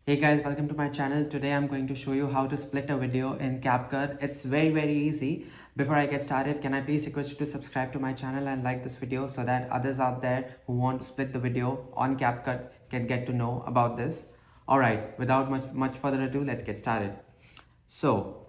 Hey guys, welcome to my channel. Today I'm going to show you how to split a video in CapCut. It's very easy. Before I get started, can I please request you to subscribe to my channel and like this video so that others out there who want to split the video on CapCut can get to know about this. Alright, without much further ado, let's get started. So,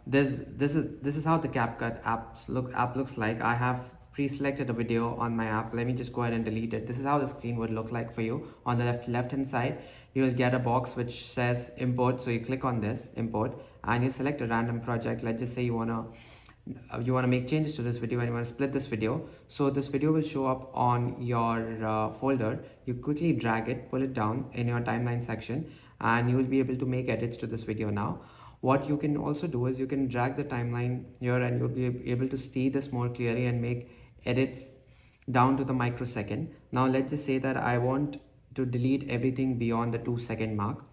this is how the CapCut app looks like. I have pre-selected a video on my app. Let me just go ahead and delete it. This is how the screen would look like for you. On the left hand side, you will get a box which says import. So you click on this import and you select a random project. Let's just say you wanna make changes to this video and you want to split this video. So this video will show up on your folder. You quickly drag it, pull it down in your timeline section, and you will be able to make edits to this video now. What you can also do is you can drag the timeline here and you'll be able to see this more clearly and make edits down to the microsecond. Now let's just say that I want to delete everything beyond the 2-second mark.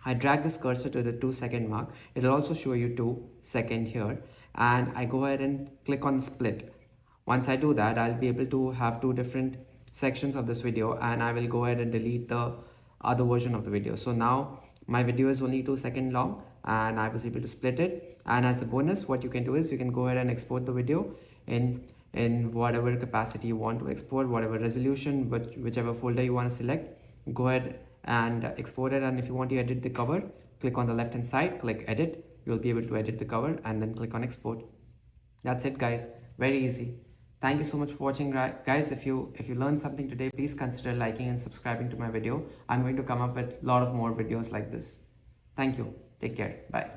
I drag this cursor to the 2-second mark. It'll also show you 2 seconds here, and I go ahead and click on split. Once I do that, I'll be able to have two different sections of this video, and I will go ahead and delete the other version of the video. So now my video is only 2 seconds long and I was able to split it. And as a bonus, what you can do is you can go ahead and export the video in whatever capacity you want to export, whatever resolution, whichever folder you want to select. Go ahead and export it. And if you want to edit the cover, click on the left hand side, click edit. You'll be able to edit the cover and then click on export. That's it, guys. Very easy. Thank you so much for watching, guys. If you learned something today, please consider liking and subscribing to my video. I'm going to come up with a lot of more videos like this. Thank you. Take care. Bye.